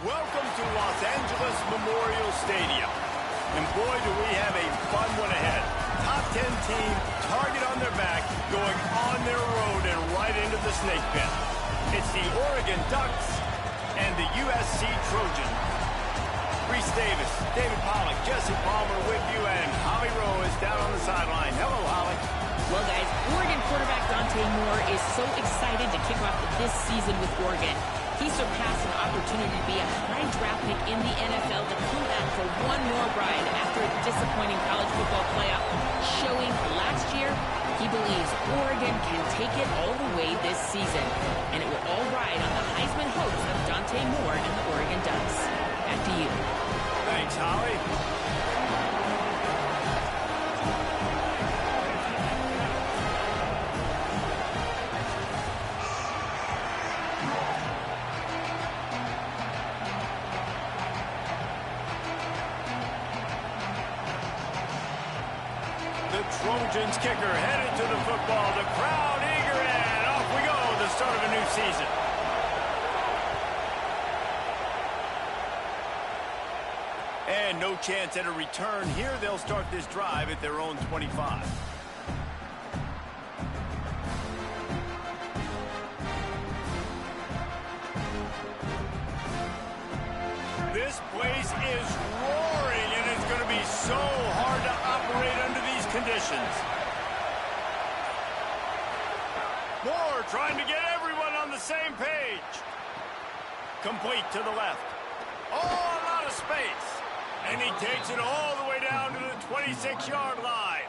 Welcome to Los Angeles Memorial Stadium. And boy, do we have a fun one ahead. Top 10 team, target on their back, going on their road and right into the snake pit. It's the Oregon Ducks and the USC Trojans. Reese Davis, David Pollack, Jesse Palmer with you, and Holly Rowe is down on the sideline. Hello, Holly. Well, guys, Oregon quarterback Dante Moore is so excited to kick off this season with Oregon. He surpassed an opportunity to be a high draft pick in the NFL to come back for one more ride after a disappointing college football playoff, showing last year he believes Oregon can take it all the way this season. And it will all ride on the Heisman hopes of Dante Moore and the Oregon Ducks. Back to you. Thanks, Holly. The Trojans kicker headed to the football. The crowd eager, and off we go. The start of a new season. And no chance at a return here. They'll start this drive at their own 25. This place is roaring, and it's going to be so hard to operate under these conditions. Moore trying to get everyone on the same page. Complete to the left. Oh, a lot of space. And he takes it all the way down to the 26-yard line.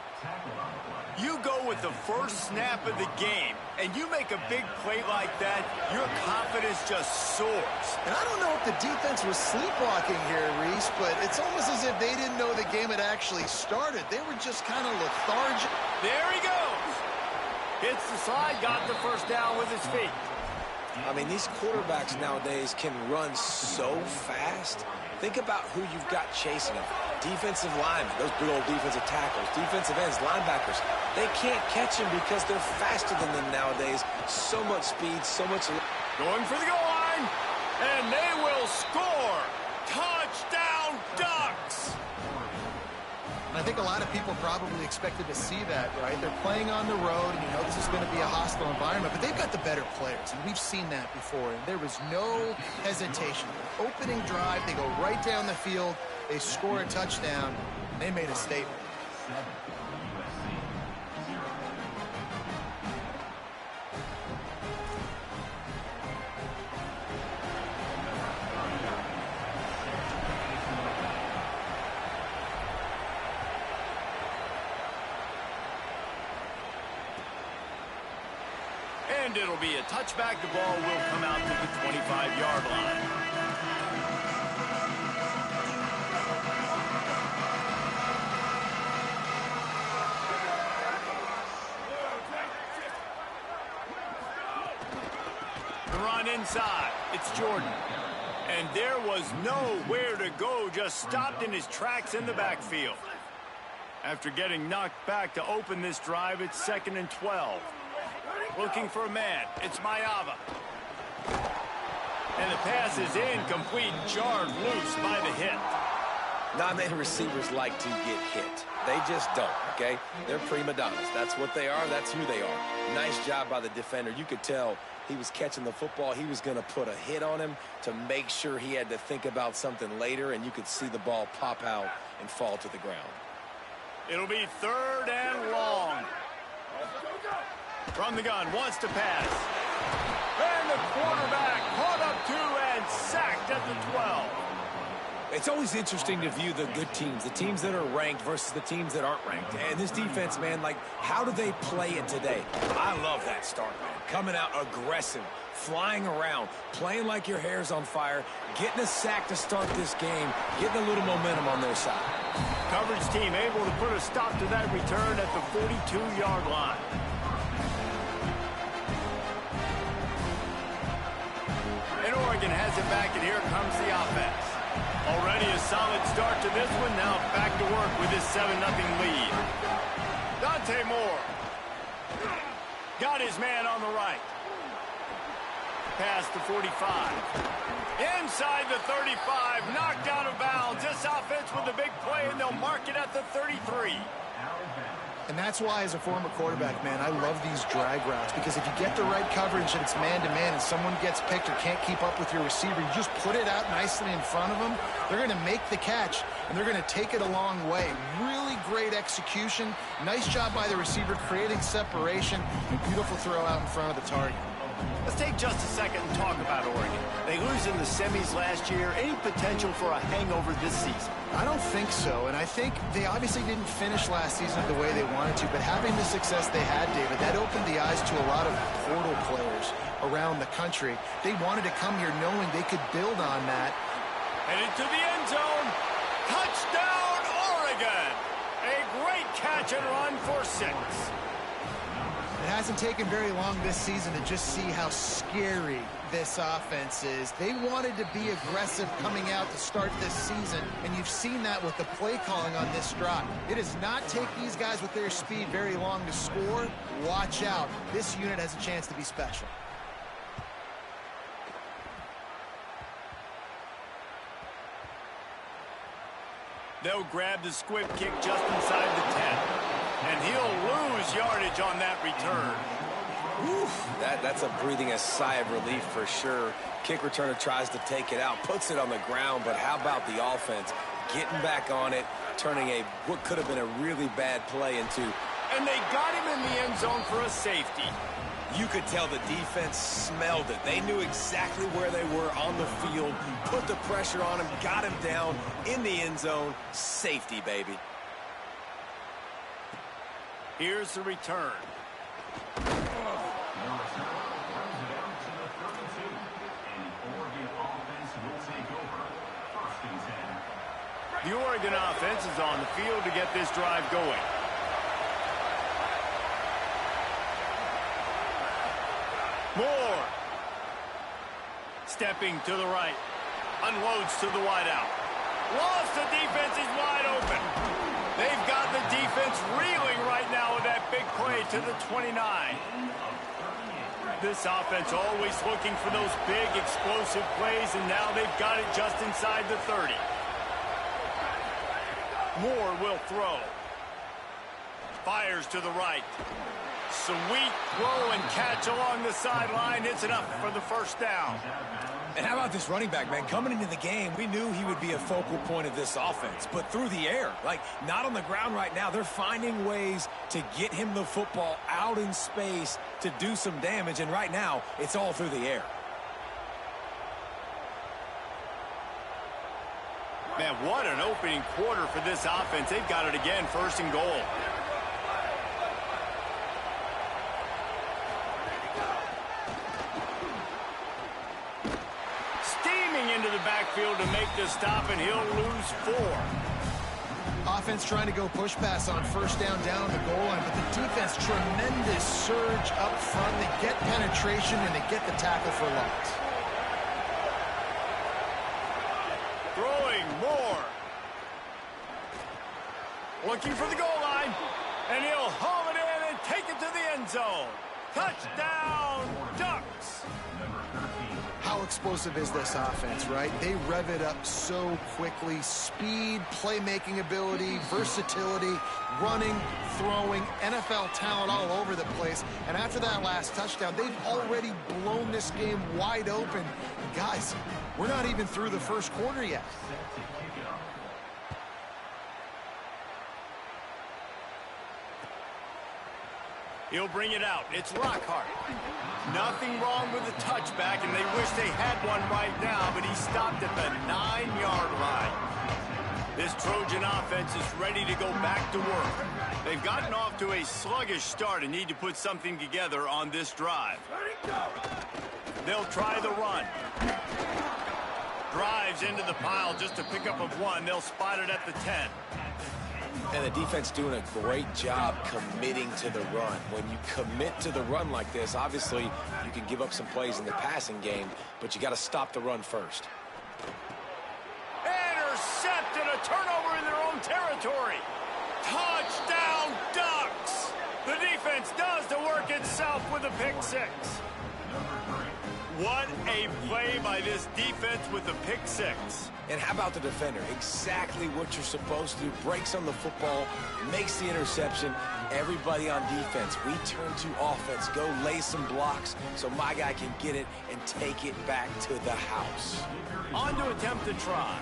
You go with the first snap of the game, and you make a big play like that, your confidence just soars. And I don't know if the defense was sleepwalking here, Reese, but it's almost as if they didn't know the game had actually started. They were just kind of lethargic. There he goes. Hits the slide, got the first down with his feet. I mean, these quarterbacks nowadays can run so fast. Think about who you've got chasing them. Defensive linemen, those big old defensive tackles, defensive ends, linebackers. They can't catch them because they're faster than them nowadays. So much speed, so much... Going for the goal line, and they will score. Touchdown, Ducks! I think a lot of people probably expected to see that, right? They're playing on the road, and you know this is going to be a hostile environment, but they've got the better players, and we've seen that before, and there was no hesitation. Opening drive, they go right down the field, they score a touchdown, and they made a statement. And it'll be a touchback. The ball will come out to the 25-yard line. The run inside. It's Jordan. And there was nowhere to go, just stopped in his tracks in the backfield. After getting knocked back to open this drive, it's 2nd and 12. Looking for a man. It's Mayava. And the pass is incomplete, jarred loose by the hit. Not many receivers like to get hit. They just don't, okay? They're prima donnas. That's what they are. That's who they are. Nice job by the defender. You could tell he was catching the football. He was going to put a hit on him to make sure he had to think about something later, and you could see the ball pop out and fall to the ground. It'll be 3rd and long. From the gun, wants to pass. And the quarterback caught up to and sacked at the 12. It's always interesting to view the good teams, the teams that are ranked versus the teams that aren't ranked. And this defense, man, like, how do they play it today? I love that start, man. Coming out aggressive, flying around, playing like your hair's on fire, getting a sack to start this game, getting a little momentum on their side. Coverage team able to put a stop to that return at the 42-yard line. And Oregon has it back, and here comes the offense. Already a solid start to this one. Now back to work with his 7-0 lead. Dante Moore got his man on the right. past the 45. Inside the 35, knocked out of bounds. This offense with a big play, and they'll mark it at the 33. And that's why, as a former quarterback, man, I love these drag routes, because if you get the right coverage and it's man-to-man and someone gets picked or can't keep up with your receiver, you just put it out nicely in front of them. They're going to make the catch, and they're going to take it a long way. Really great execution. Nice job by the receiver creating separation, and beautiful throw out in front of the target. Let's take just a second and talk about Oregon. They lose in the semis last year. Any potential for a hangover this season? I don't think so, and I think they obviously didn't finish last season the way they wanted to, but having the success they had, David, that opened the eyes to a lot of portal players around the country. They wanted to come here knowing they could build on that. Headed to the end zone. Touchdown, Oregon! A great catch and run for 6. It hasn't taken very long this season to just see how scary this offense is. They wanted to be aggressive coming out to start this season, and you've seen that with the play calling on this drive. It does not take these guys with their speed very long to score. Watch out. This unit has a chance to be special. They'll grab the squib kick just inside the 10. And he'll lose yardage on that return. Oof, that's a breathing a sigh of relief for sure. Kick returner tries to take it out, puts it on the ground, but how about the offense getting back on it, turning what could have been a really bad play into. And they got him in the end zone for a safety. You could tell the defense smelled it. They knew exactly where they were on the field, put the pressure on him, got him down in the end zone. Safety, baby. Here's the return. The Oregon offense is on the field to get this drive going. Moore. Stepping to the right. Unloads to the wideout. Lost, the defense is wide open. They've got the defense reeling right now with that big play to the 29. This offense always looking for those big explosive plays, and now they've got it just inside the 30. Moore will throw. Fires to the right. Sweet throw and catch along the sideline. It's enough for the first down. And how about this running back, man? Coming into the game, we knew he would be a focal point of this offense, but through the air, like not on the ground right now. They're finding ways to get him the football out in space to do some damage, and right now, it's all through the air. Man, what an opening quarter for this offense. They've got it again, 1st and goal. Into the backfield to make the stop, and he'll lose 4. Offense trying to go push pass on 1st down on the goal line, but the defense, tremendous surge up front. They get penetration, and they get the tackle for loss. Throwing Moore. Looking for the goal line, and he'll haul it in and take it to the end zone. Touchdown, Ducks! How explosive is this offense, right? They rev it up so quickly. Speed, playmaking ability, versatility, running, throwing, NFL talent all over the place. And after that last touchdown, they've already blown this game wide open. Guys, we're not even through the 1st quarter yet. He'll bring it out. It's Lockhart. Nothing wrong with the touchback, and they wish they had one right now, but he stopped at the 9-yard line. This Trojan offense is ready to go back to work. They've gotten off to a sluggish start and need to put something together on this drive. They'll try the run. Drives into the pile just to pick up of 1. They'll spot it at the 10. And the defense doing a great job committing to the run. When you commit to the run like this, obviously you can give up some plays in the passing game, but you got to stop the run first. Intercepted, a turnover in their own territory. Touchdown, Ducks! The defense does the work itself with a pick 6. What a play by this defense with a pick six. And how about the defender? Exactly what you're supposed to do. Breaks on the football, makes the interception. Everybody on defense, we turn to offense. Go lay some blocks so my guy can get it and take it back to the house. On to attempt to try.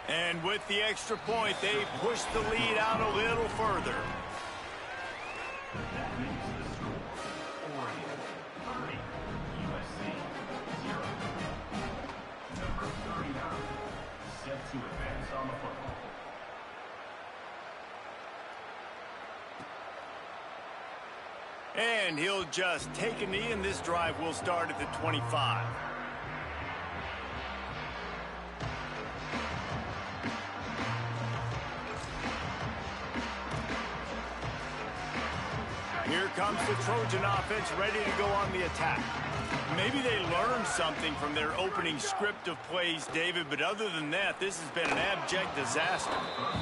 And with the extra point, they push the lead out a little further. And he'll just take a knee, and this drive will start at the 25. Here comes the Trojan offense ready to go on the attack. Maybe they learned something from their opening script of plays, David, but other than that, this has been an abject disaster.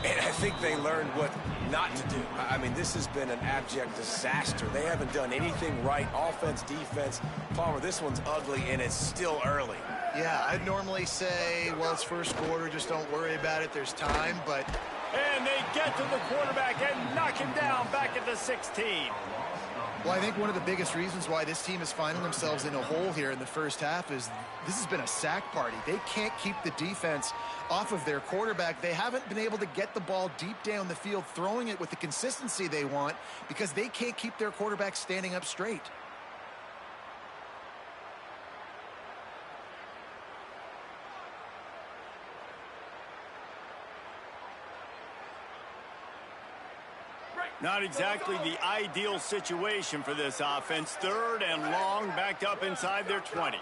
And I think they learned what not to do. I mean, this has been an abject disaster. They haven't done anything right, offense, defense. Palmer, this one's ugly, and it's still early. Yeah, I'd normally say, well, it's first quarter, just don't worry about it, there's time, but... And they get to the quarterback and knock him down back at the 16. Well, I think one of the biggest reasons why this team is finding themselves in a hole here in the first half is this has been a sack party. They can't keep the defense off of their quarterback. They haven't been able to get the ball deep down the field, throwing it with the consistency they want because they can't keep their quarterback standing up straight. Not exactly the ideal situation for this offense. Third and long, backed up inside their 20.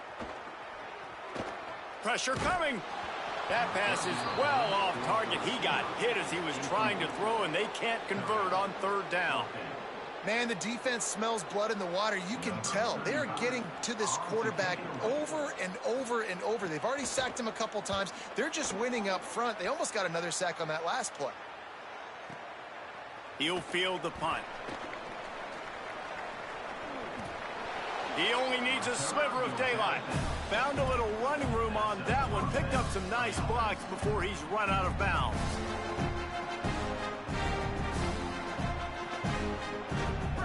Pressure coming. That pass is well off target. He got hit as he was trying to throw, and they can't convert on third down. Man, the defense smells blood in the water. You can tell. They are getting to this quarterback over and over and over. They've already sacked him a couple times. They're just winning up front. They almost got another sack on that last play. He'll field the punt. He only needs a sliver of daylight. Found a little running room on that one. Picked up some nice blocks before he's run out of bounds.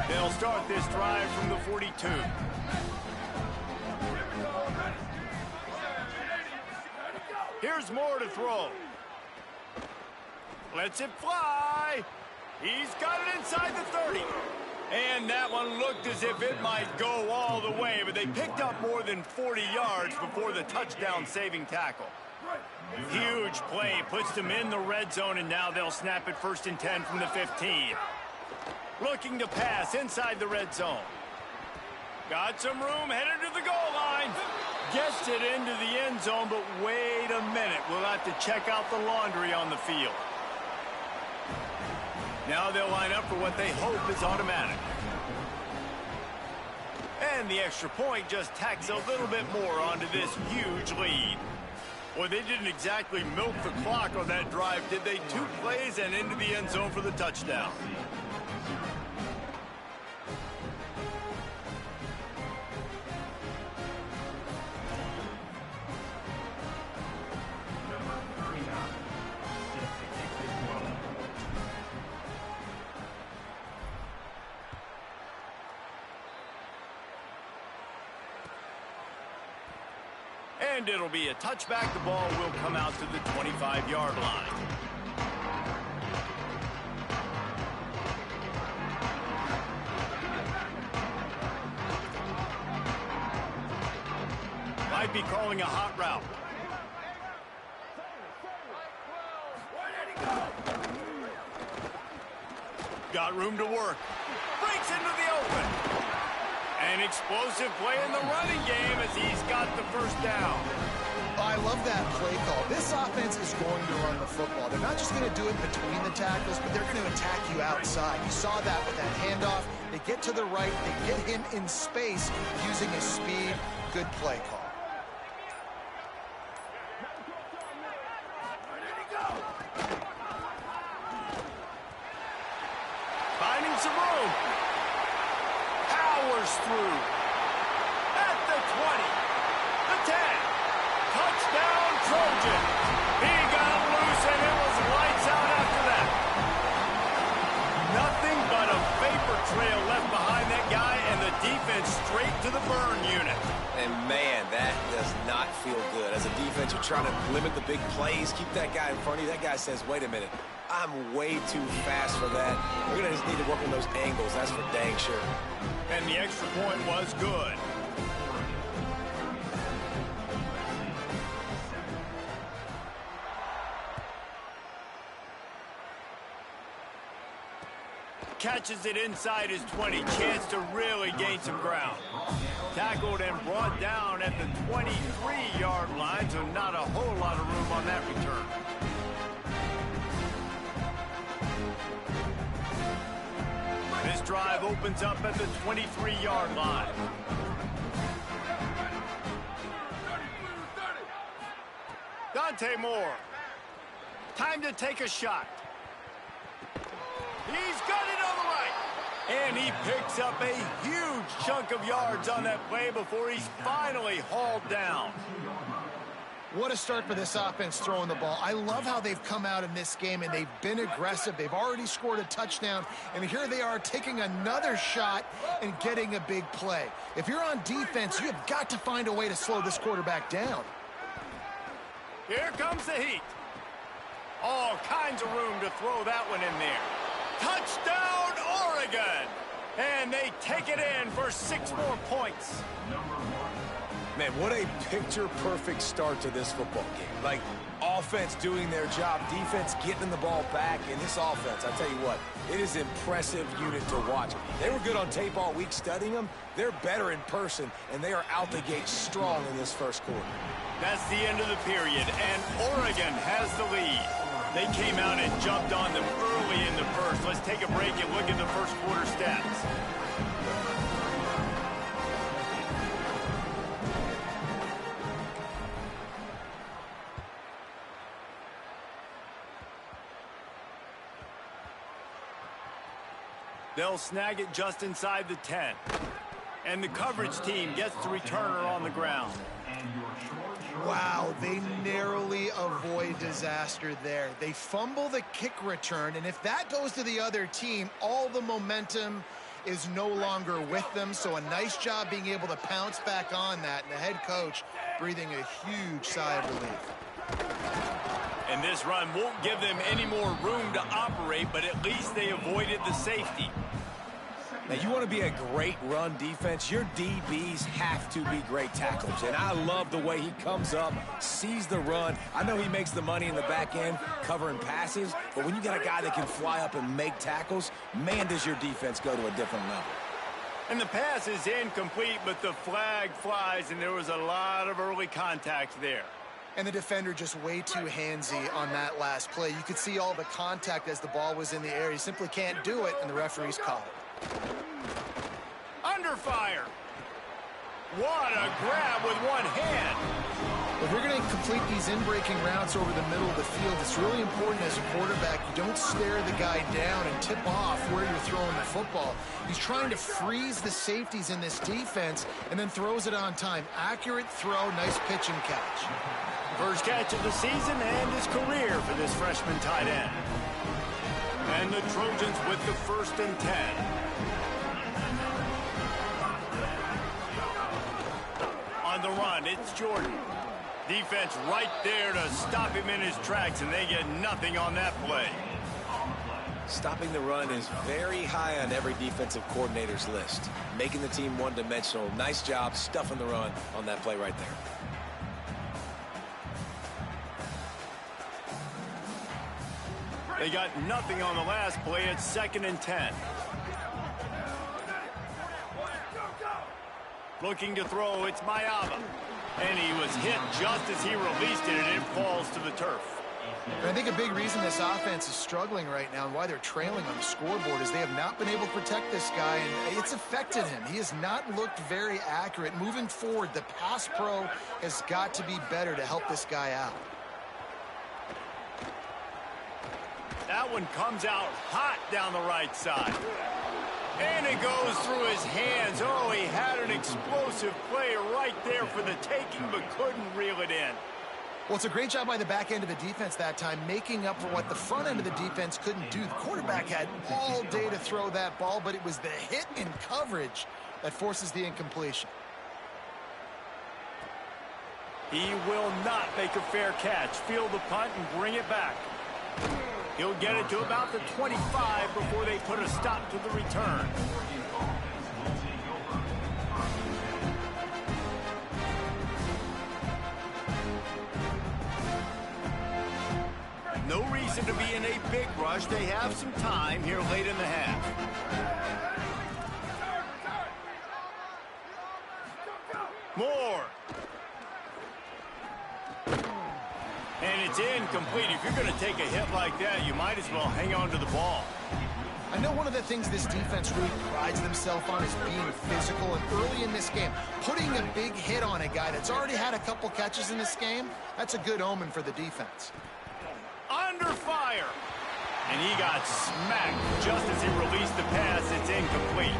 They'll start this drive from the 42. Here's more to throw. Lets it fly. He's got it inside the 30. And that one looked as if it might go all the way, but they picked up more than 40 yards before the touchdown-saving tackle. Huge play, puts them in the red zone, and now they'll snap it 1st and 10 from the 15. Looking to pass inside the red zone. Got some room, headed to the goal line. Gets it into the end zone, but wait a minute. We'll have to check out the laundry on the field. Now they'll line up for what they hope is automatic. And the extra point just tacks a little bit more onto this huge lead. Well, they didn't exactly milk the clock on that drive, did they? 2 plays and into the end zone for the touchdown. And it'll be a touchback. The ball will come out to the 25-yard line. Might be calling a hot route. Got room to work. Breaks into the open. An explosive play in the running game as he's got the 1st down. I love that play call. This offense is going to run the football. They're not just going to do it between the tackles, but they're going to attack you outside. You saw that with that handoff. They get to the right. They get him in space using his speed. Good play call. Finding some room. Powers through. At the 10. Touchdown, Trojan. He got loose, and it was lights out after that. Nothing but a vapor trail left behind that guy, and the defense straight to the burn unit. And, man, that does not feel good. As a defense, you're trying to limit the big plays, keep that guy in front of you. That guy says, wait a minute, I'm way too fast for that. We're going to just need to work on those angles. That's for dang sure. And the extra point was good. Catches it inside his 20. Chance to really gain some ground. Tackled and brought down at the 23-yard line, so not a whole lot of room on that return. This drive opens up at the 23-yard line. Dante Moore. Time to take a shot. He's got it on the right. And he picks up a huge chunk of yards on that play before he's finally hauled down. What a start for this offense throwing the ball. I love how they've come out in this game, and they've been aggressive. They've already scored a touchdown, and here they are taking another shot and getting a big play. If you're on defense, you have got to find a way to slow this quarterback down. Here comes the heat. All kinds of room to throw that one in there. Touchdown, Oregon! And they take it in for 6 more points. Man, what a picture-perfect start to this football game. Like, offense doing their job, defense getting the ball back, and this offense, I tell you what, it is an impressive unit to watch. They were good on tape all week studying them. They're better in person, and they are out the gate strong in this first quarter. That's the end of the period, and Oregon has the lead. They came out and jumped on them early in the first. Let's take a break and look at the first quarter stats. They'll snag it just inside the 10. And the coverage team gets the returner on the ground. Wow, they narrowly avoid disaster there. They fumble the kick return, and if that goes to the other team, all the momentum is no longer with them. So a nice job being able to pounce back on that, and the head coach breathing a huge sigh of relief. And this run won't give them any more room to operate, but at least they avoided the safety. Now, you want to be a great run defense, your DBs have to be great tacklers. And I love the way he comes up, sees the run. I know he makes the money in the back end covering passes, but when you got a guy that can fly up and make tackles, man, does your defense go to a different level. And the pass is incomplete, but the flag flies, and there was a lot of early contact there. And the defender just way too handsy on that last play. You could see all the contact as the ball was in the air. He simply can't do it, and the referees call it. Under fire. What a grab with one hand. If you're going to complete these in-breaking routes over the middle of the field, it's really important as a quarterback you don't stare the guy down and tip off where you're throwing the football. He's trying to freeze the safeties in this defense and then throws it on time. Accurate throw, nice pitch and catch. First catch of the season and his career for this freshman tight end. And the Trojans with the 1st and 10. On the run, it's Jordan. Defense right there to stop him in his tracks, and they get nothing on that play. Stopping the run is very high on every defensive coordinator's list. Making the team one-dimensional. Nice job stuffing the run on that play right there. They got nothing on the last play. It's 2nd and 10. Looking to throw, it's Mayava. And he was hit just as he released it, and it falls to the turf. And I think a big reason this offense is struggling right now and why they're trailing on the scoreboard is they have not been able to protect this guy, and it's affected him. He has not looked very accurate. Moving forward, the pass pro has got to be better to help this guy out. That one comes out hot down the right side. And it goes through his hands. Oh, he had an explosive play right there for the taking, but couldn't reel it in. Well, it's a great job by the back end of the defense that time, making up for what the front end of the defense couldn't do. The quarterback had all day to throw that ball, but it was the hit in coverage that forces the incompletion. He will not make a fair catch. Field the punt and bring it back. He'll get it to about the 25 before they put a stop to the return. No reason to be in a big rush. They have some time here late in the half. Moore. And it's incomplete. If you're going to take a hit like that, you might as well hang on to the ball. I know one of the things this defense really prides themselves on is being physical, and early in this game, putting a big hit on a guy that's already had a couple catches in this game, that's a good omen for the defense. Under fire. And he got smacked just as he released the pass. It's incomplete.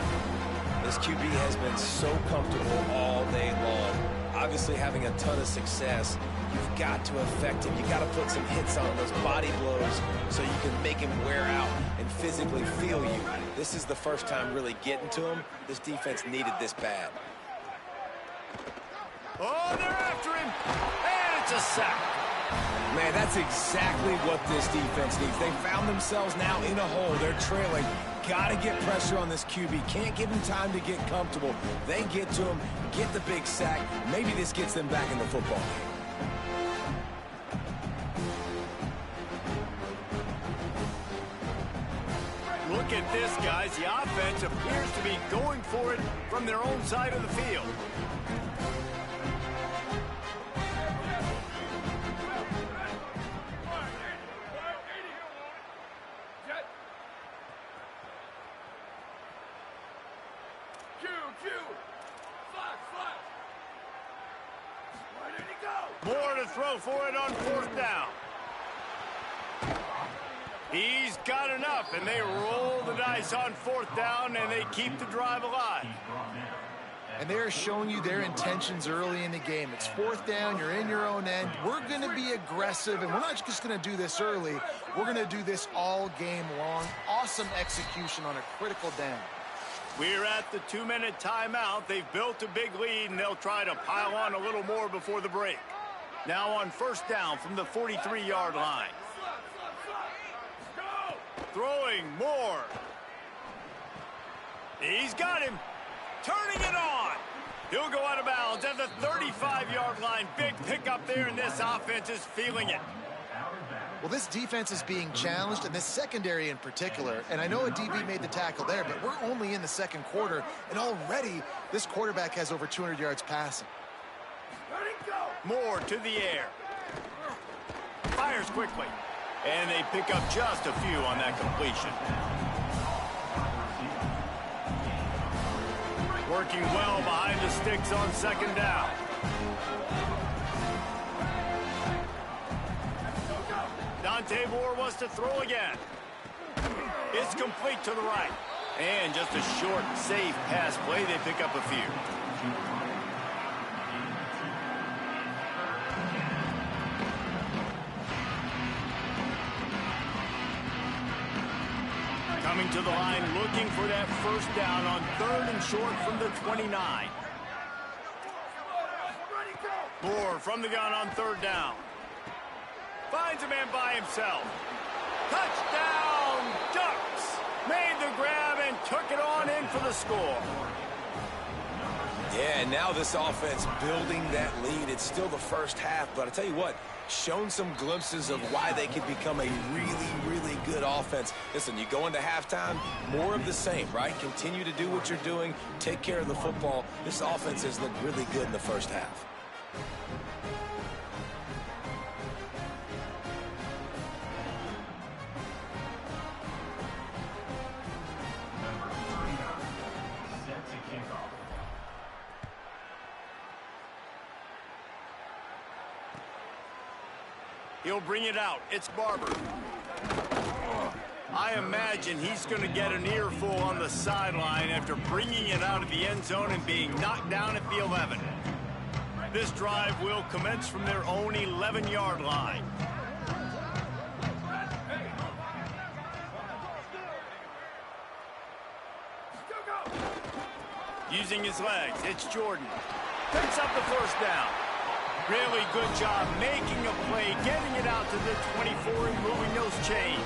This QB has been so comfortable all day long. Obviously having a ton of success. You've got to affect him. You got to put some hits on those body blows so you can make him wear out and physically feel you. This is the first time really getting to him. This defense needed this bad. Oh, they're after him. And it's a sack. Man, that's exactly what this defense needs. They found themselves now in a hole. They're trailing. Got to get pressure on this QB. Can't give him time to get comfortable. They get to him, get the big sack. Maybe this gets them back in the football game. Look at this, guys. The offense appears to be going for it from their own side of the field. Moore to throw for it on 4th down. He's got enough, and they roll the dice on 4th down, and they keep the drive alive. And they're showing you their intentions early in the game. It's 4th down, you're in your own end. We're going to be aggressive, and we're not just going to do this early. We're going to do this all game long. Awesome execution on a critical down. We're at the 2-minute timeout. They've built a big lead, and they'll try to pile on a little more before the break. Now on 1st down from the 43-yard line. Throwing Moore. He's got him. Turning it on. He'll go out of bounds at the 35-yard line. Big pickup there, and this offense is feeling it. Well, this defense is being challenged, and this secondary in particular. And I know a DB made the tackle there, but we're only in the 2nd quarter, and already this quarterback has over 200 yards passing. Moore to the air. Fires quickly. And they pick up just a few on that completion. Working well behind the sticks on 2nd down. Dante Moore wants to throw again. It's complete to the right. And just a short, safe pass play. They pick up a few. Coming to the line, looking for that 1st down on 3rd and short from the 29. Moore from the gun on 3rd down. Finds a man by himself. Touchdown, Ducks! Made the grab and took it on in for the score. Yeah, and now this offense building that lead. It's still the first half, but I tell you what, shown some glimpses of why they could become a really, really good offense. Listen, you go into halftime, more of the same, right? Continue to do what you're doing, take care of the football. This offense has looked really good in the first half. He'll bring it out. It's Barber. I imagine he's going to get an earful on the sideline after bringing it out of the end zone and being knocked down at the 11. This drive will commence from their own 11-yard line. Using his legs, it's Jordan. Picks up the first down. Really good job making a play, getting it out to the 24 and moving those chains.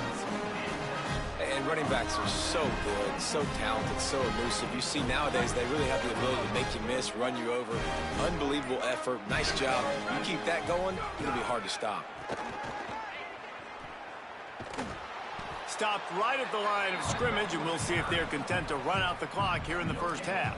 And running backs are so good, so talented, so elusive. You see nowadays they really have the ability to make you miss, run you over. Unbelievable effort. Nice job. You keep that going, it'll be hard to stop. Stopped right at the line of scrimmage, and we'll see if they're content to run out the clock here in the first half.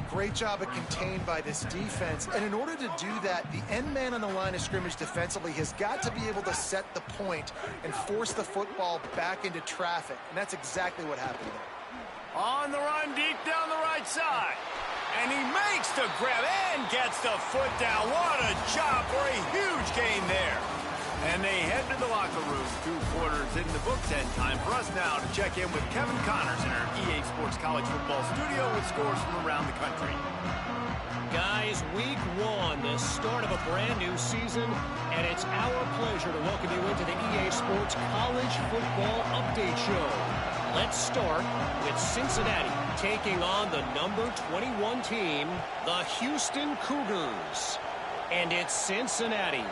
Great job of contained by this defense. And in order to do that, the end man on the line of scrimmage defensively has got to be able to set the point and force the football back into traffic. And that's exactly what happened there. On the run, deep down the right side. And he makes the grab and gets the foot down. What a job for a huge gain there. And they head to the locker room. 2 quarters in the books, and time for us now to check in with Kevin Connors in our EA Sports College Football studio with scores from around the country. Guys, week 1, the start of a brand new season, and it's our pleasure to welcome you into the EA Sports College Football Update Show. Let's start with Cincinnati taking on the number 21 team, the Houston Cougars. And it's Cincinnati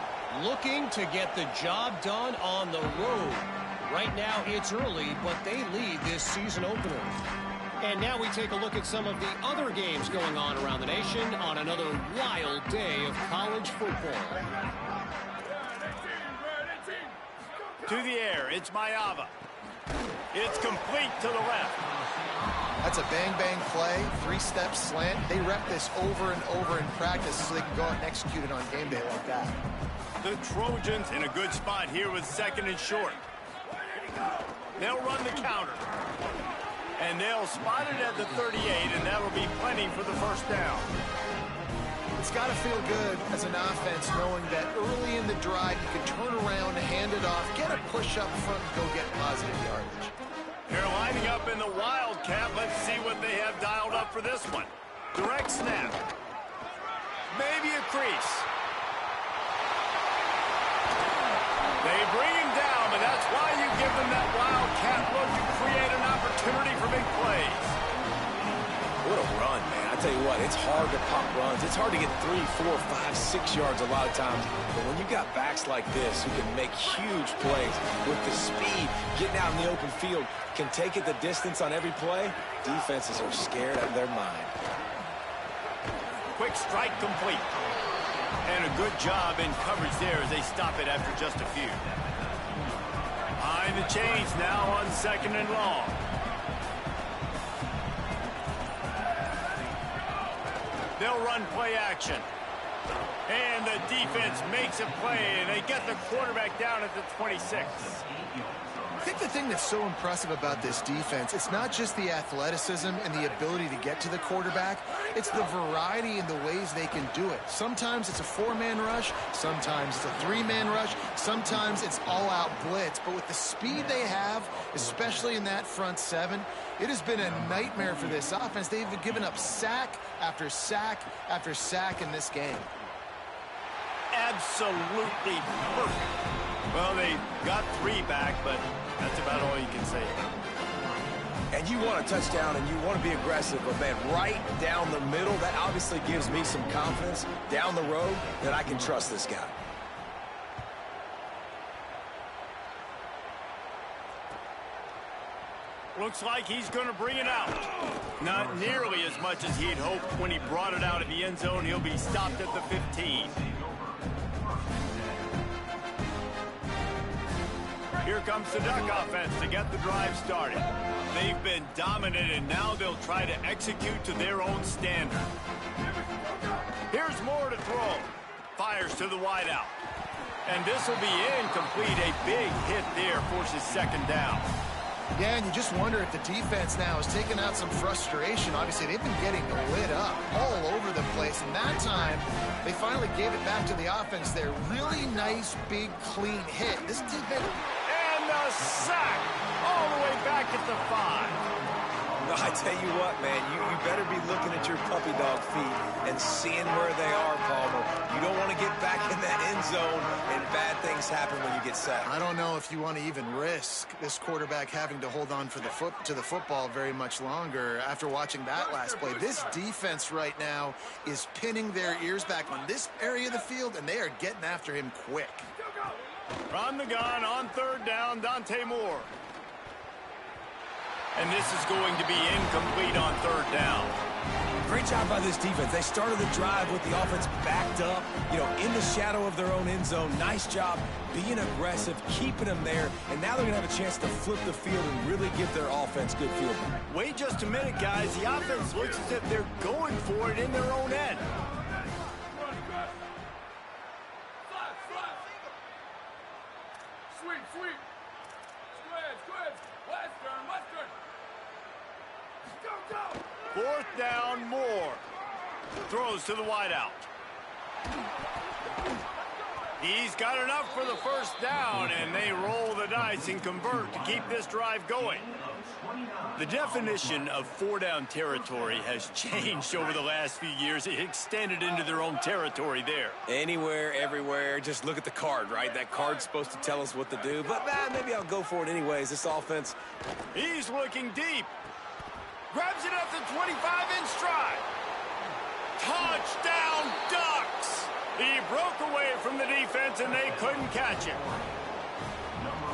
looking to get the job done on the road. Right now it's early, but they lead this season opener. And now we take a look at some of the other games going on around the nation on another wild day of college football. To the air, it's Mayava. It's complete to the left. That's a bang-bang play, 3-step slant. They rep this over and over in practice so they can go out and execute it on game day like that. The Trojans in a good spot here with 2nd and short. They'll run the counter. And they'll spot it at the 38, and that'll be plenty for the first down. It's got to feel good as an offense knowing that early in the drive you can turn around, hand it off, get a push up front, and go get positive yardage. They're lining up in the Wildcat. Let's see what they have dialed up for this one. Direct snap. Maybe a crease. They bring him down, but that's why you give them that Wildcat look to create an opportunity for big plays. What a run, man. I tell you what, it's hard to pop runs. It's hard to get 3, 4, 5, 6 yards a lot of times. But when you got backs like this who can make huge plays with the speed, getting out in the open field, can take it the distance on every play, defenses are scared out of their mind. Quick strike complete. And a good job in coverage there as they stop it after just a few. Behind the chains now on 2nd and long. They'll run play action. And the defense makes a play, and they get the quarterback down at the 26. I think the thing that's so impressive about this defense, it's not just the athleticism and the ability to get to the quarterback, it's the variety in the ways they can do it. Sometimes it's a 4-man rush, sometimes it's a 3-man rush, sometimes it's all-out blitz. But with the speed they have, especially in that front 7, it has been a nightmare for this offense. They've given up sack after sack after sack in this game. Absolutely perfect. Well, they got 3 back, but that's about all you can say. And you want a touchdown and you want to be aggressive, but man, right down the middle, that obviously gives me some confidence down the road that I can trust this guy. Looks like he's going to bring it out. Not nearly as much as he'd hoped when he brought it out of the end zone. He'll be stopped at the 15. Here comes the Duck offense to get the drive started. They've been dominant, and now they'll try to execute to their own standard. Here's Moore to throw. Fires to the wideout. And this will be incomplete. A big hit there forces 2nd down. Yeah, and you just wonder if the defense now has taken out some frustration. Obviously, they've been getting lit up all over the place. And that time, they finally gave it back to the offense there. Really nice, big, clean hit. This defense... And a sack. all the way back at the 5. I tell you what, man, you better be looking at your puppy dog feet and seeing where they are, Palmer. You don't want to get back in that end zone and bad things happen when you get sacked. I don't know if you want to even risk this quarterback having to hold on for the football very much longer after watching that last play. This defense right now is pinning their ears back on this area of the field, and they are getting after him quick. From the gun on 3rd down, Dante Moore. And this is going to be incomplete on 3rd down. Great job by this defense. They started the drive with the offense backed up, in the shadow of their own end zone. Nice job being aggressive, keeping them there, and now they're going to have a chance to flip the field and really give their offense good field. Wait just a minute, guys. The offense looks as if they're going for it in their own end. Sweep. Squares. Western. Go. 4th down, Moore. Throws to the wideout. He's got enough for the 1st down, and they roll the dice and convert to keep this drive going. The definition of 4-down territory has changed over the last few years. It extended into their own territory there. Anywhere, everywhere, just look at the card, right? That card's supposed to tell us what to do, but maybe I'll go for it anyways. This offense. He's looking deep. Grabs it at the 25 in stride. Touchdown, Ducks! He broke away from the defense, and they couldn't catch him.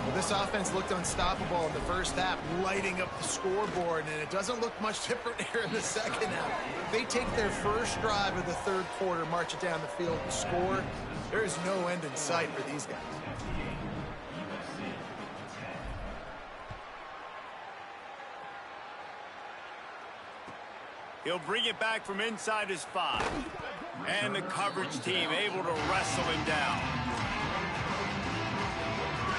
Well, this offense looked unstoppable in the first half, lighting up the scoreboard, and it doesn't look much different here in the second half. They take their first drive of the 3rd quarter, march it down the field, and score. There is no end in sight for these guys. He'll bring it back from inside his 5. And the coverage team able to wrestle him down.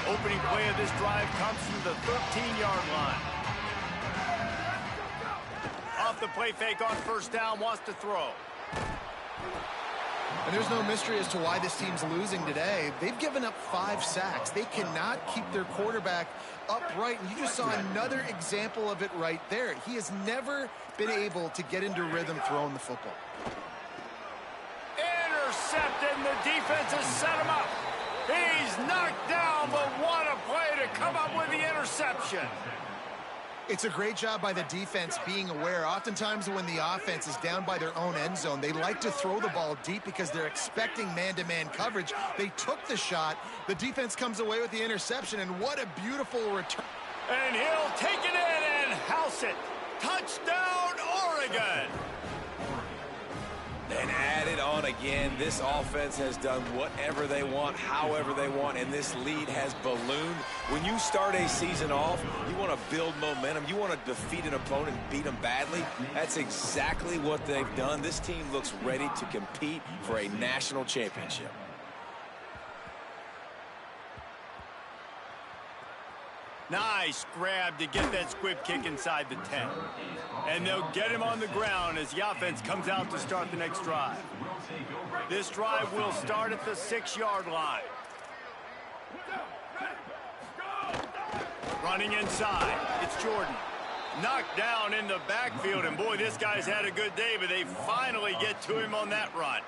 Opening play of this drive comes from the 13-yard line. Off the play fake on 1st down, wants to throw. And there's no mystery as to why this team's losing today. They've given up 5 sacks. They cannot keep their quarterback upright. And you just saw another example of it right there. He has never been able to get into rhythm throwing the football. Intercepted, and the defense has set him up. He's knocked down, but what a play to come up with the interception. It's a great job by the defense being aware. Oftentimes when the offense is down by their own end zone, they like to throw the ball deep because they're expecting man-to-man coverage. They took the shot. The defense comes away with the interception, and what a beautiful return. And he'll take it in and house it. Touchdown, Oregon. And add it on again. This offense has done whatever they want, however they want, and this lead has ballooned. When you start a season off, you want to build momentum. You want to defeat an opponent and beat them badly. That's exactly what they've done. This team looks ready to compete for a national championship. Nice grab to get that squib kick inside the 10. And they'll get him on the ground as the offense comes out to start the next drive. This drive will start at the 6-yard line. Running inside, it's Jordan. Knocked down in the backfield, and boy, this guy's had a good day, but they finally get to him on that run.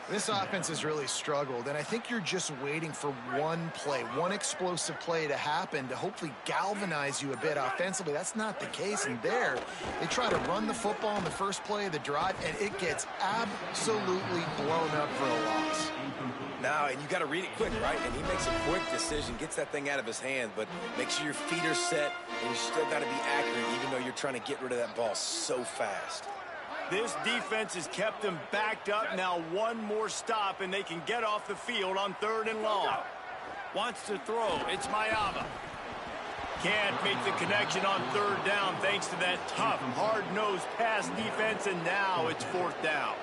This offense has really struggled, and I think you're just waiting for one play, one explosive play to happen to hopefully galvanize you a bit offensively. That's not the case, and there, they try to run the football in the first play of the drive, and it gets absolutely blown up for a loss. Now, and you got to read it quick, right? And he makes a quick decision, gets that thing out of his hand, but make sure your feet are set, and you still got to be accurate, even though you're trying to get rid of that ball so fast. This defense has kept them backed up. Now one more stop, and they can get off the field on 3rd and long. Wants to throw. It's Mayava. Can't make the connection on 3rd down thanks to that tough, hard-nosed pass defense, and now it's 4th down.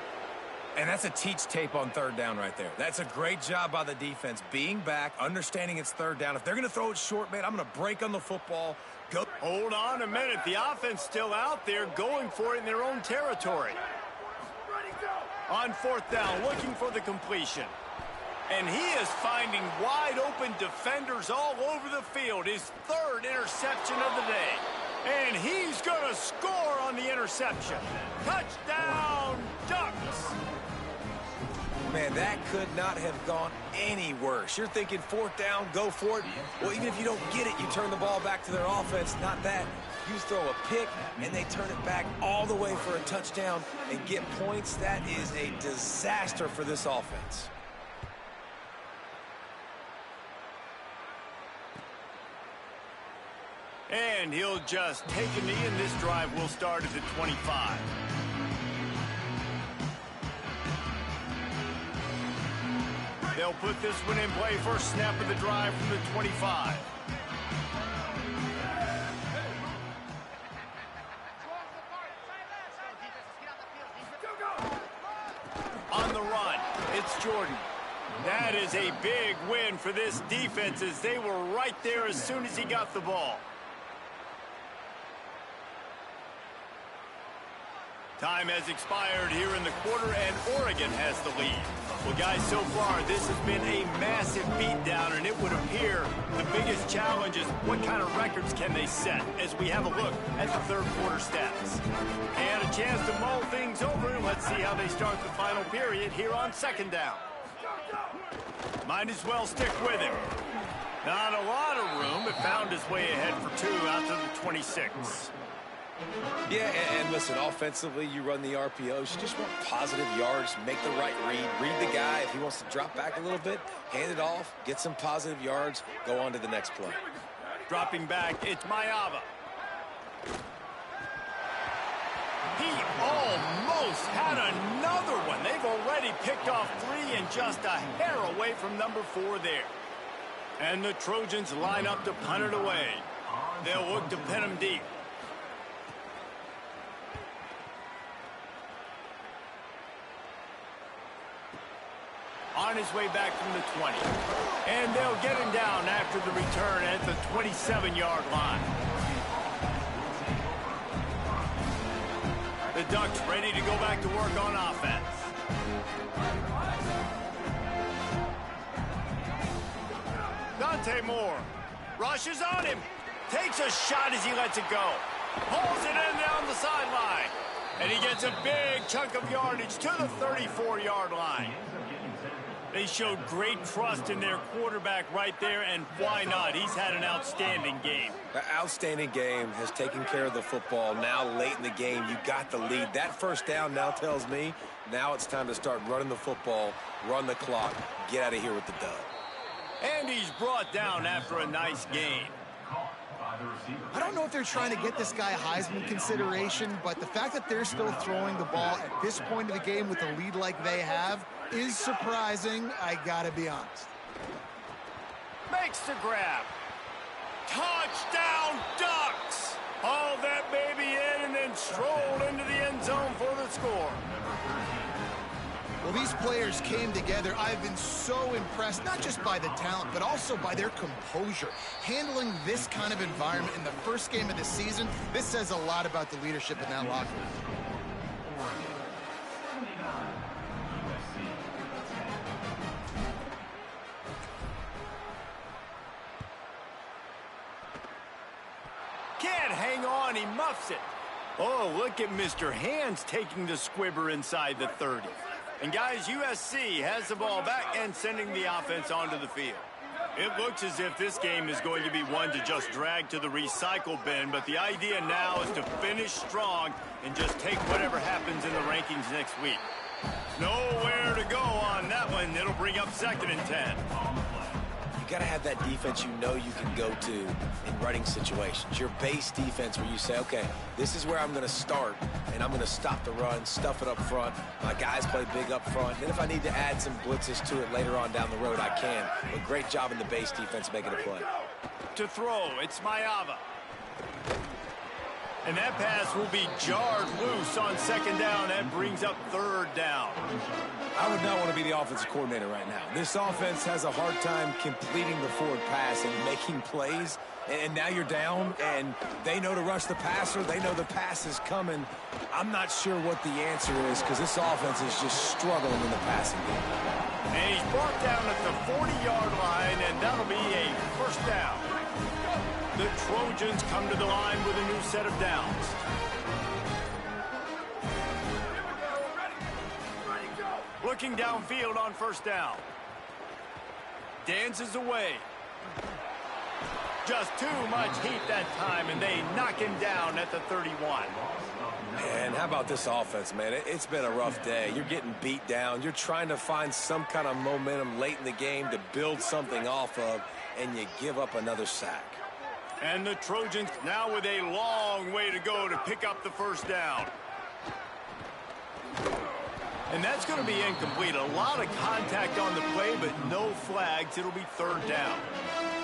And that's a teach tape on 3rd down right there. That's a great job by the defense, being back, understanding it's 3rd down. If they're going to throw it short, man, I'm going to break on the football. Go. Hold on a minute. The offense still out there going for it in their own territory. On 4th down, looking for the completion. And he is finding wide-open defenders all over the field. His third interception of the day. And he's going to score on the interception. Touchdown, Ducks! Man, that could not have gone any worse. You're thinking fourth down, go for it. Well, even if you don't get it, you turn the ball back to their offense. Not that. You throw a pick, and they turn it back all the way for a touchdown and get points. That is a disaster for this offense. And he'll just take a knee, and this drive will start at the 25. They'll put this one in play. First snap of the drive from the 25. On the run, it's Jordan. That is a big win for this defense as they were right there as soon as he got the ball. Time has expired here in the quarter, and Oregon has the lead. Well, guys, so far, this has been a massive beatdown, and it would appear the biggest challenge is what kind of records can they set as we have a look at the third quarter stats. And a chance to mull things over. Let's see how they start the final period here on second down. Might as well stick with him. Not a lot of room, but found his way ahead for two out to the 26. Yeah, and listen, offensively, you run the RPOs. You just want positive yards, make the right read the guy. If he wants to drop back a little bit, hand it off, get some positive yards, go on to the next play. Dropping back, it's Mayava. He almost had another one. They've already picked off three and just a hair away from number 4 there. And the Trojans line up to punt it away. They'll look to pin him deep. On his way back from the 20. And they'll get him down after the return at the 27-yard line. The Ducks ready to go back to work on offense. Dante Moore rushes on him. Takes a shot as he lets it go. Pulls it in down the sideline. And he gets a big chunk of yardage to the 34-yard line. They showed great trust in their quarterback right there, and why not? He's had an outstanding game. An outstanding game, has taken care of the football. Now late in the game, you got the lead. That first down now tells me now it's time to start running the football, run the clock, get out of here with the dub. And he's brought down after a nice game. I don't know if they're trying to get this guy Heisman consideration, but the fact that they're still throwing the ball at this point of the game with a lead like they have is surprising, I gotta be honest. Makes the grab. Touchdown, Ducks! Hauled that baby in and then strolled into the end zone for the score. Well, these players came together. I've been so impressed, not just by the talent, but also by their composure. Handling this kind of environment in the first game of the season, this says a lot about the leadership in that locker room. Can't hang on, he muffs it. Oh, look at Mr. Hands taking the squibber inside the 30. And guys, USC has the ball back and sending the offense onto the field. It looks as if this game is going to be one to just drag to the recycle bin, but the idea now is to finish strong and just take whatever happens in the rankings next week. Nowhere to go on that one. It'll bring up 2nd and 10. You got to have that defense you know you can go to in running situations. Your base defense where you say, okay, this is where I'm going to start, and I'm going to stop the run, stuff it up front. My guys play big up front. Then if I need to add some blitzes to it later on down the road, I can. But great job in the base defense making a play. To throw, it's Mayava. And that pass will be jarred loose on 2nd down. That brings up 3rd down. I would not want to be the offensive coordinator right now. This offense has a hard time completing the forward pass and making plays. And now you're down, and they know to rush the passer. They know the pass is coming. I'm not sure what the answer is because this offense is just struggling in the passing game. And he's brought down at the 40-yard line, and that'll be a first down. The Trojans come to the line with a new set of downs. Looking downfield on first down. Dances away. Just too much heat that time, and they knock him down at the 31. And how about this offense, man? It's been a rough day. You're getting beat down. You're trying to find some kind of momentum late in the game to build something off of, and you give up another sack. And the Trojans now with a long way to go to pick up the first down. And that's going to be incomplete. A lot of contact on the play, but no flags. It'll be third down.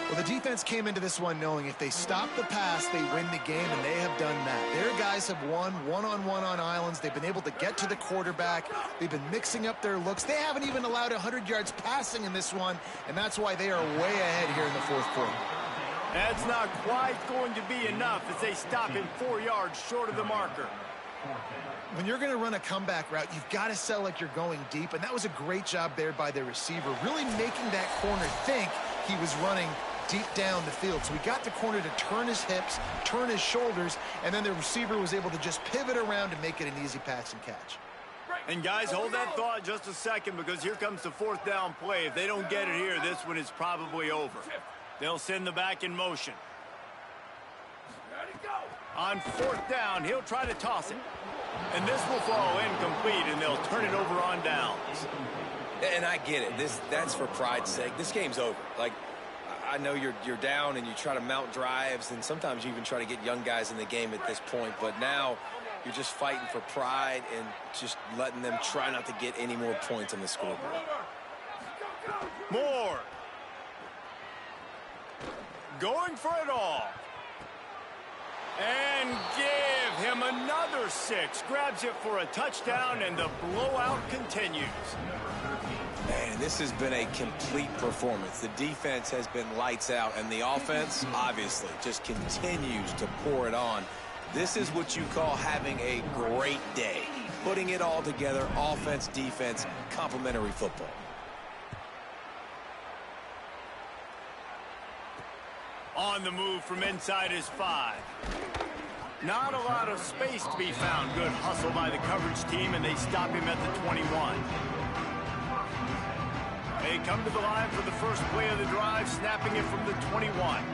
Well, the defense came into this one knowing if they stop the pass, they win the game, and they have done that. Their guys have won one-on-one on islands. They've been able to get to the quarterback. They've been mixing up their looks. They haven't even allowed 100 yards passing in this one, and that's why they are way ahead here in the fourth quarter. That's not quite going to be enough as they stop him 4 yards short of the marker. When you're going to run a comeback route, you've got to sell like you're going deep, and that was a great job there by the receiver, really making that corner think he was running deep down the field. So he got the corner to turn his hips, turn his shoulders, and then the receiver was able to just pivot around and make it an easy pass and catch. And guys, hold that thought just a second, because here comes the fourth down play. If they don't get it here, this one is probably over. They'll send the back in motion. On fourth down, he'll try to toss it. And this will fall incomplete, and they'll turn it over on downs. And I get it. That's for pride's sake. This game's over. Like, I know you're down and you try to mount drives, and sometimes you even try to get young guys in the game at this point. But now you're just fighting for pride and just letting them try not to get any more points on the scoreboard. Moore. Going for it all. And give him another 6. Grabs it for a touchdown, and the blowout continues. Man, this has been a complete performance. The defense has been lights out, and the offense, obviously, just continues to pour it on. This is what you call having a great day. Putting it all together, offense, defense, complementary football. On the move from inside his 5. Not a lot of space to be found. Good hustle by the coverage team, and they stop him at the 21. They come to the line for the first play of the drive, snapping it from the 21.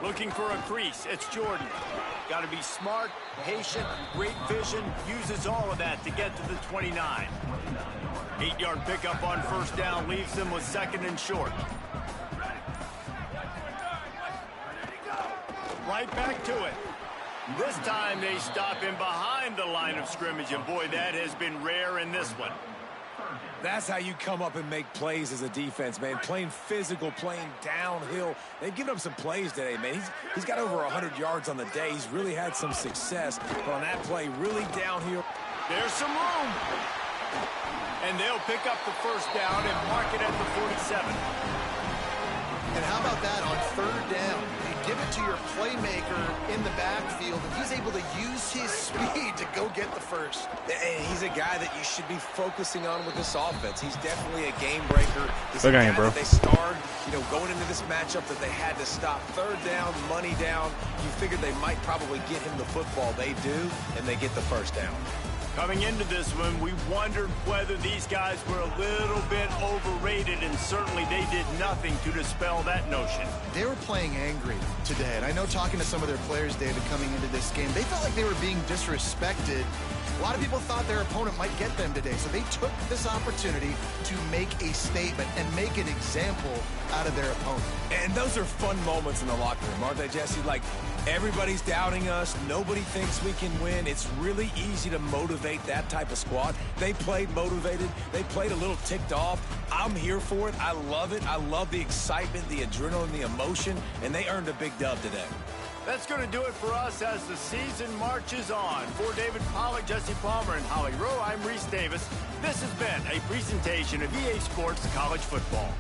Looking for a crease. It's Jordan. Got to be smart, patient, great vision. Uses all of that to get to the 29. 8-yard pickup on first down leaves them with second and short. Right back to it. This time they stop him behind the line of scrimmage, and boy, that has been rare in this one. That's how you come up and make plays as a defense, man. Playing physical, playing downhill. They've given up some plays today, man. He's got over 100 yards on the day. He's really had some success. But on that play, really downhill. There's some room. And they'll pick up the first down and mark it at the 47. And how about that on third down? You give it to your playmaker in the backfield, and he's able to use his speed to go get the first. And he's a guy that you should be focusing on with this offense. He's definitely a game breaker. He's Look a at guy him, bro. that they starred, going into this matchup that they had to stop. Third down, money down. You figured they might probably get him the football. They do, and they get the first down. Coming into this one, we wondered whether these guys were a little bit overrated, and certainly they did nothing to dispel that notion. They were playing angry today, and I know talking to some of their players, David, coming into this game, they felt like they were being disrespected. A lot of people thought their opponent might get them today, so they took this opportunity to make a statement and make an example out of their opponent. And those are fun moments in the locker room, aren't they, Jesse? Like, everybody's doubting us. Nobody thinks we can win. It's really easy to motivate that type of squad. They played motivated. They played a little ticked off. I'm here for it. I love it. I love the excitement, the adrenaline, the emotion, and they earned a big dub today. That's going to do it for us as the season marches on. For David Pollack, Jesse Palmer, and Holly Rowe, I'm Reese Davis. This has been a presentation of EA Sports College Football.